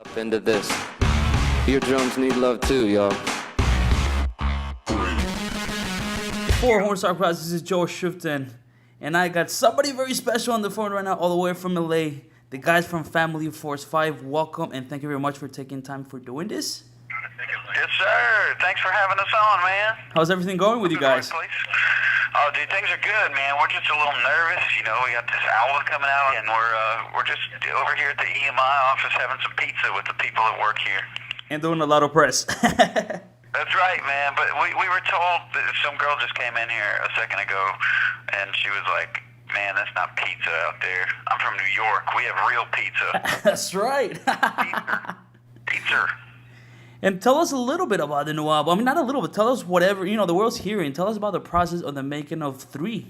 Up into this. Your drums need love too, y'all. For Hornstar Crowds, this is Joe Shifton, and I got somebody very special on the phone right now, all the way from LA. The guys from Family Force 5, welcome, and thank you very much for taking time for doing this. Yes, sir. Thanks for having us on, man. How's everything going with you guys? Oh, dude, things are good, man. We're just a little nervous. You know, we got this album coming out, and we're just over here at the EMI office having some pizza with the people that work here. And doing a lot of press. That's right, man. But we were told that some girl just came in here a second ago, and she was like, man, that's not pizza out there. I'm from New York. We have real pizza. That's right. Pizza. And tell us a little bit about the new album. I mean, not a little bit. Tell us whatever, you know, the world's hearing. Tell us about the process of the making of 3.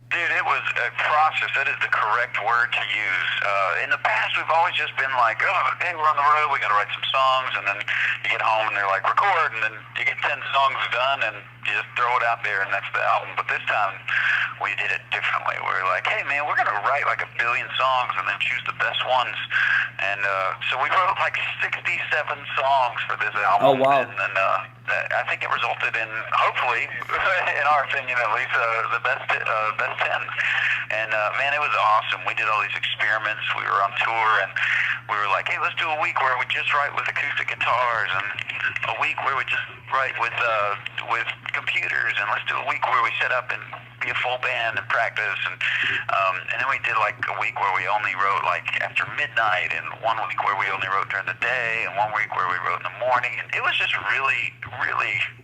Dude, it was a process. That is the correct word to use. In the past, we've always just been like, oh, hey, we're on the road, we got to write some songs, and then you get home and they're like, record, and then you get 10 songs done, and you just throw it out there, and that's the album. But this time, we did it differently. We were like, hey, man, we're going to write like 1 billion songs and then choose the best ones. And so we wrote like 67 songs for this album. Oh, wow. And then I think it resulted in, hopefully, in our opinion at least, the best 10. And man, it was awesome. We did all these experiments. We were on tour, and we were like, hey, let's do a week where we just write with acoustic guitars, and a week where we just write with computers, and let's do a week where we set up and be a full band and practice, and then we did like a week where we only wrote like after midnight, and 1 week where we only wrote during the day, and 1 week where we wrote in the morning, and it was just really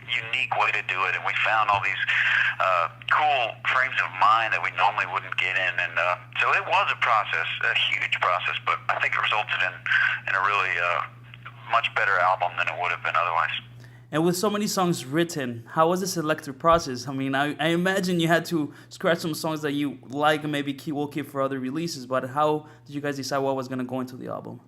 unique way to do it, and we found all these cool frames of mind that we normally wouldn't get in, and so it was a process, a huge process, but I think it resulted in a really much better album than it would have been otherwise. And with so many songs written, how was the selective process? I mean, I imagine you had to scratch some songs that you like and maybe will keep for other releases, but how did you guys decide what was going to go into the album?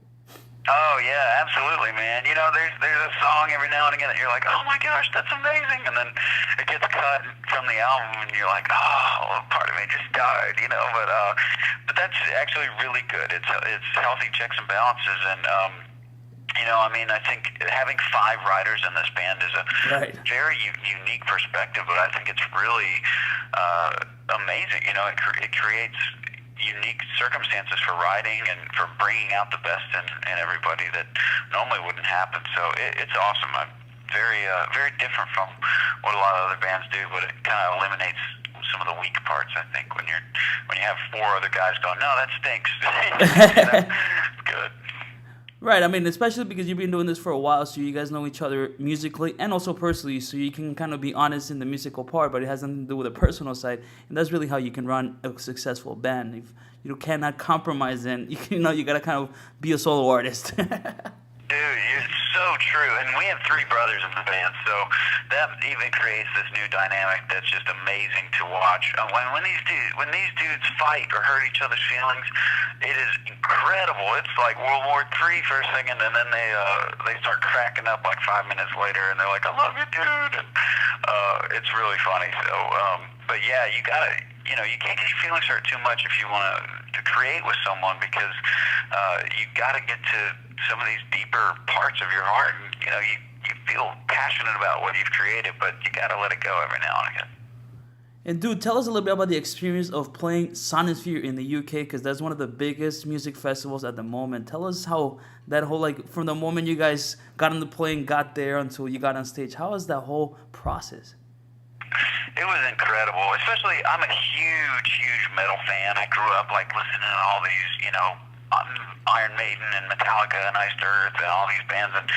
Oh, yeah, absolutely, man. You know, there's a song every now and again that you're like, oh my gosh, that's amazing, and then it gets cut from the album, and you're like, oh, part of me just died, you know, but that's actually really good. It's healthy checks and balances, and you know, I mean, I think having 5 writers in this band is a very unique perspective, but I think it's really amazing. You know, it creates unique circumstances for writing and for bringing out the best in everybody that normally wouldn't happen. So it's awesome. I'm very different from what a lot of other bands do, but it kind of eliminates some of the weak parts, I think, when you have 4 other guys going, no, that stinks. You know, it's good. Right, I mean, especially because you've been doing this for a while, so you guys know each other musically and also personally, so you can kind of be honest in the musical part, but it has nothing to do with the personal side, and that's really how you can run a successful band. If you cannot compromise, then you gotta kind of be a solo artist. Dude, it's so true, and we have 3 brothers in the band, so that even creates this new dynamic that's just amazing to watch. When these dudes fight or hurt each other's feelings, it is incredible. It's like World War III for a second, and then they start cracking up like 5 minutes later, and they're like, "I love you, dude." And, it's really funny. So, but yeah, you gotta. You know, you can't get your feelings hurt too much if you want to create with someone, because you got to get to some of these deeper parts of your heart, and you know, you feel passionate about what you've created, but you got to let it go every now and again. And dude, tell us a little bit about the experience of playing Sonosphere in the UK, because that's one of the biggest music festivals at the moment. Tell us how that whole, like, from the moment you guys got on the plane, got there, until you got on stage, how was that whole process? It was incredible, especially I'm a huge metal fan. I grew up like listening to all these, you know, Iron Maiden and Metallica and Iced Earth and all these bands, and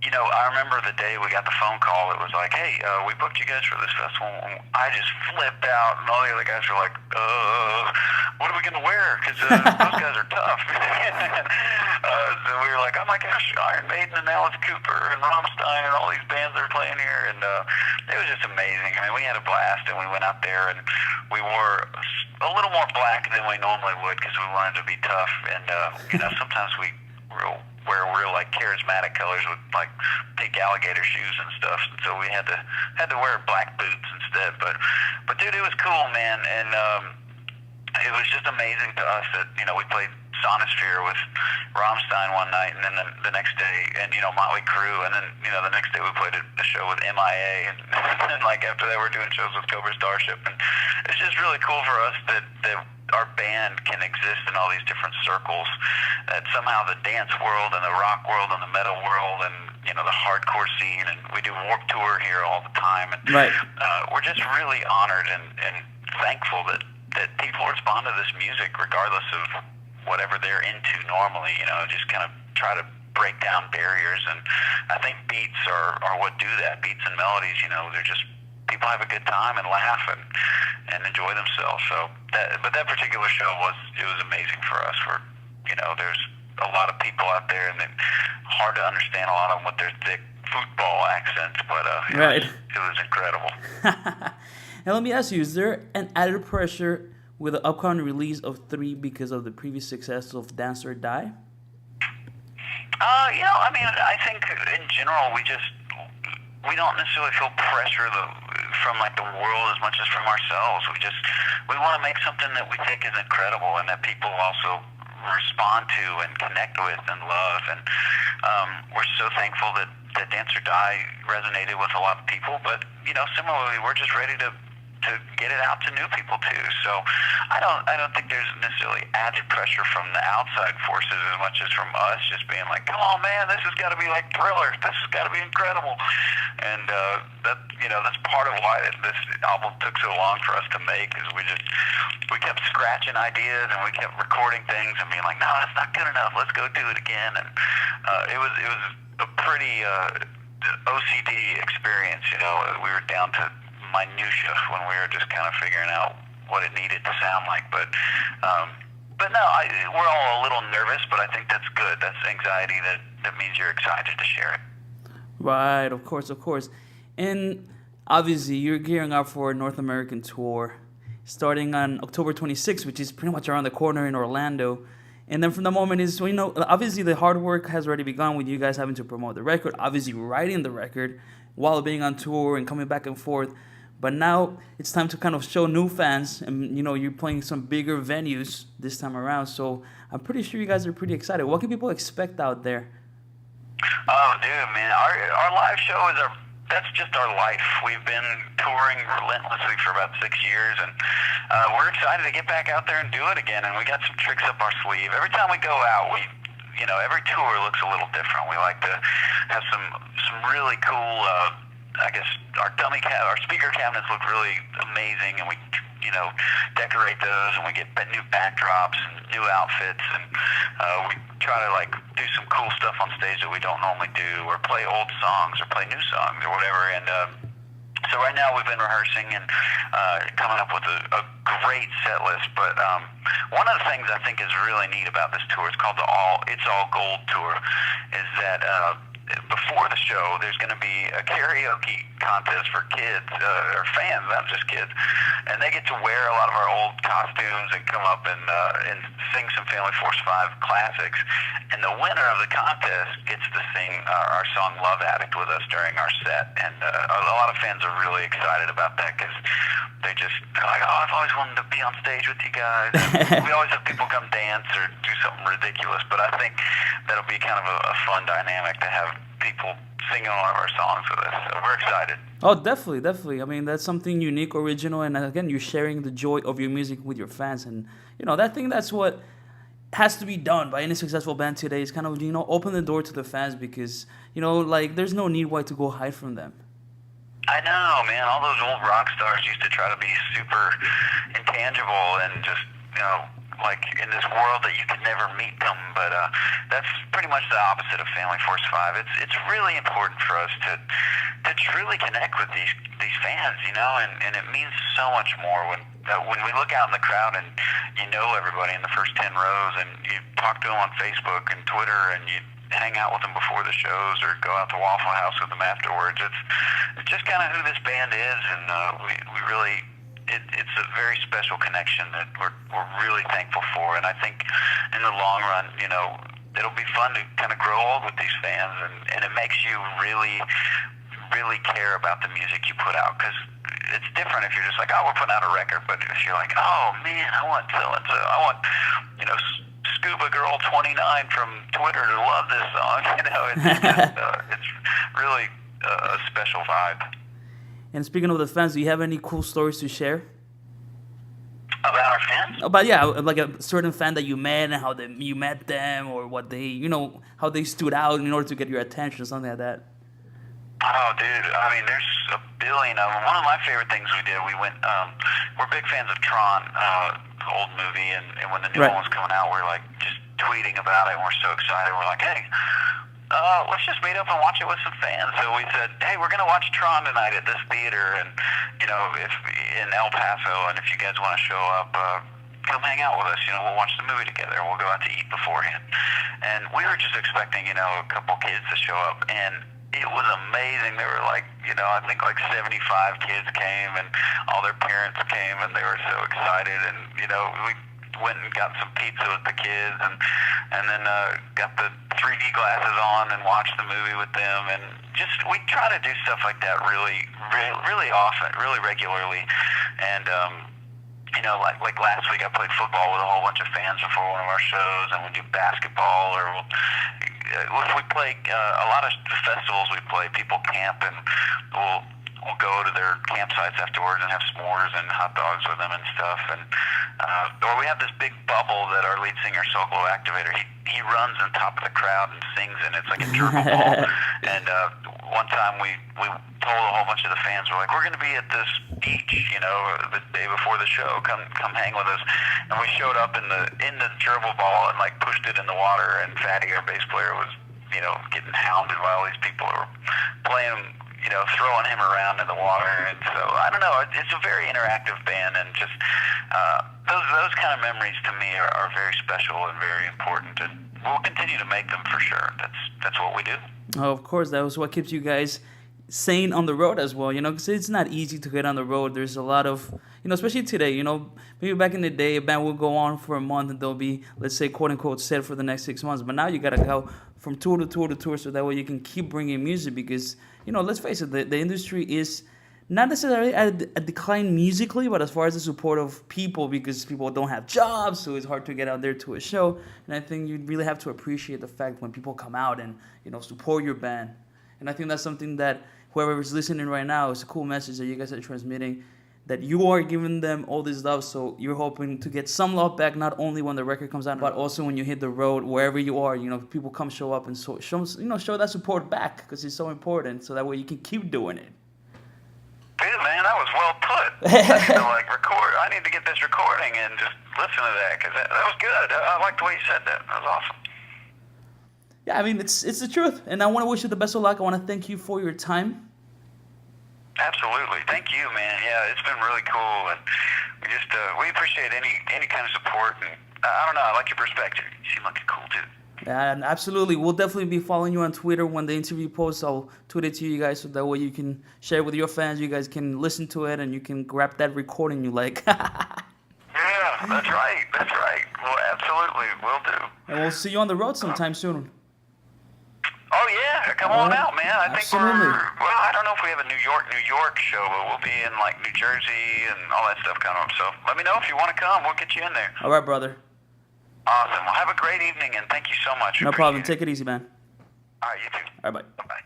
you know, I remember the day we got the phone call. It was like, hey, we booked you guys for this festival. And I just flipped out, and all the other guys were like, what are we going to wear? Because those guys are tough. So we were like, oh my gosh, Iron Maiden and Alice Cooper and Rammstein and all these bands that are playing here. And it was just amazing. I mean, we had a blast, and we went out there, and we wore a little more black than we normally would, because we wanted to be tough. And, you know, sometimes we wear real like charismatic colors with like big alligator shoes and stuff, and so we had to wear black boots instead. But dude, it was cool, man, and it was just amazing to us that, you know, we played Sonosphere with Rammstein one night, and then the next day, and Motley Crue, and then the next day we played a show with MIA, and then like after that we're doing shows with Cobra Starship, and it's just really cool for us that our band can exist in all these different circles, that somehow the dance world and the rock world and the metal world and the hardcore scene, and we do Warped Tour here all the time, and Right. We're just really honored and thankful that people respond to this music regardless of whatever they're into normally, just kind of try to break down barriers, and I think beats are what do that. Beats and melodies, they're just, people have a good time and laugh and enjoy themselves. So that particular show was amazing for us. There's a lot of people out there, and it's hard to understand a lot of them with their thick football accents, but Right. it was incredible. Now let me ask you: is there an added pressure with the upcoming release of 3 because of the previous success of Dance or Die? I think in general we don't necessarily feel pressure from like the world as much as from ourselves. We want to make something that we think is incredible and that people also respond to and connect with and love. And we're so thankful that Dance or Die resonated with a lot of people. But similarly, we're just ready to get it out to new people too. So I don't think there's necessarily added pressure from the outside forces as much as from us just being like, come on man, this has got to be like Thriller, this has got to be incredible. And that's part of why this album took so long for us to make, is we kept scratching ideas and we kept recording things and being like, no, that's not good enough, let's go do it again. And it was a pretty OCD experience. We were down to minutia when we were just kind of figuring out what it needed to sound like, but no, we're all a little nervous, but I think that's good. That's anxiety that means you're excited to share it. Right, of course. And obviously you're gearing up for a North American tour starting on October 26th, which is pretty much around the corner in Orlando. And then from the moment obviously the hard work has already begun with you guys having to promote the record, obviously writing the record while being on tour and coming back and forth. But now it's time to kind of show new fans, and you're playing some bigger venues this time around. So I'm pretty sure you guys are pretty excited. What can people expect out there? Oh, dude, man, our live show that's just our life. We've been touring relentlessly for about 6 years, and we're excited to get back out there and do it again. And we got some tricks up our sleeve. Every time we go out, every tour looks a little different. We like to have some really cool. I guess our speaker cabinets look really amazing, and we, decorate those, and we get new backdrops and new outfits, and we try to do some cool stuff on stage that we don't normally do, or play old songs, or play new songs, or whatever. And so right now we've been rehearsing and coming up with a great set list. But one of the things I think is really neat about this tour, it's called It's All Gold Tour, is that before the show, there's going to be a karaoke contest for kids, or fans, not just kids, and they get to wear a lot of our old costumes and come up and sing some Family Force 5 classics. And the winner of the contest gets to sing our song Love Addict with us during our set. And a lot of fans are really excited about that, because they're like, oh, I've always wanted to be on stage with you guys. We always have people come dance or do something ridiculous, but I think that'll be kind of a fun dynamic to have people singing one of our songs with us. So we're excited. Oh, definitely. I mean, that's something unique, original, and again, you're sharing the joy of your music with your fans. And, that's what has to be done by any successful band today, is kind of, open the door to the fans, because, there's no need why to go hide from them. I know, man. All those old rock stars used to try to be super intangible and just, in this world that you could never meet them. But that's pretty much the opposite of Family Force 5. It's really important for us to truly connect with these fans, and it means so much more when we look out in the crowd and everybody in the first 10 rows, and you talk to them on Facebook and Twitter, and you hang out with them before the shows or go out to Waffle House with them afterwards. It's just kind of who this band is, and we really, it's a very special connection that we're really thankful for. And I think in the long run, it'll be fun to kind of grow old with these fans, and it makes you really, really care about the music you put out, because it's different if you're just like, oh, we're putting out a record, but if you're like, oh man, I want so-and-so, I want, Scuba Girl 29 from Twitter to love this song. It's really a special vibe. And speaking of the fans, do you have any cool stories to share? About our fans? About, yeah, like a certain fan that you met and how you met them, or what they, how they stood out in order to get your attention or something like that. Oh, dude, I mean, there's a billion of them. One of my favorite things we did, we went, we're big fans of Tron, the old movie, and when the new one was coming out, we're like just tweeting about it, and we're so excited. We're like, hey, let's just meet up and watch it with some fans. So we said, hey, we're going to watch Tron tonight at this theater, and, if in El Paso, and if you guys want to show up, come hang out with us. We'll watch the movie together, and we'll go out to eat beforehand. And we were just expecting, a couple kids to show up, and it was amazing. There were I think 75 kids came, and all their parents came, and they were so excited. And, we went and got some pizza with the kids, and then got the 3D glasses on and watched the movie with them. And just, we try to do stuff like that really often, really regularly. And, like last week I played football with a whole bunch of fans before one of our shows, and we do basketball, or if we play a lot of the festivals we play, people camp, and we'll go to their campsites afterwards and have s'mores and hot dogs with them and stuff. And or we have this big bubble that our lead singer, Glow Activatur, he runs on top of the crowd and sings in it. It's like a gerbil ball. And one time we told a whole bunch of the fans, we're like, we're going to be at this beach, the day before the show. Come hang with us. And we showed up in the gerbil ball and pushed it in the water. And Fatty, our bass player, was getting hounded by all these people who were playing, throwing him around in the water. And so I don't know. It's a very interactive band, and just those kind of memories to me are very special and very important. And we'll continue to make them for sure. That's what we do. Oh, of course, that was what keeps you guys sane on the road as well, because it's not easy to get on the road. There's a lot of, especially today, maybe back in the day, a band will go on for a month and they'll be, let's say, quote unquote, set for the next 6 months. But now you got to go from tour to tour to tour, so that way you can keep bringing music, because, let's face it, the industry is not necessarily at a decline musically, but as far as the support of people, because people don't have jobs, so it's hard to get out there to a show. And I think you really have to appreciate the fact when people come out and, support your band. And I think that's something that whoever is listening right now, is a cool message that you guys are transmitting, that you are giving them all this love. So you're hoping to get some love back, not only when the record comes out, but also when you hit the road, wherever you are. People come show up and show that support back, because it's so important. So that way you can keep doing it. Dude, man, that was well put. I need to record. I need to get this recording and just listen to that, because that was good. I like the way you said that. That was awesome. Yeah, I mean, it's the truth. And I want to wish you the best of luck. I want to thank you for your time. Absolutely. Thank you, man. Yeah, it's been really cool. And we appreciate any kind of support. And I don't know, I like your perspective. You seem like you're cool, too. And absolutely. We'll definitely be following you on Twitter. When the interview posts, I'll tweet it to you guys, so that way you can share it with your fans. You guys can listen to it, and you can grab that recording you like. Yeah, that's right. That's right. Well, absolutely. Will do. And we'll see you on the road sometime soon. Oh, yeah. Come on out, man. I think Absolutely. I don't know if we have a New York show, but we'll be in, New Jersey and all that stuff coming up. So let me know if you want to come. We'll get you in there. All right, brother. Awesome. Well, have a great evening, and thank you so much. No problem. Take it easy, man. All right, you too. All right, bye. Bye-bye.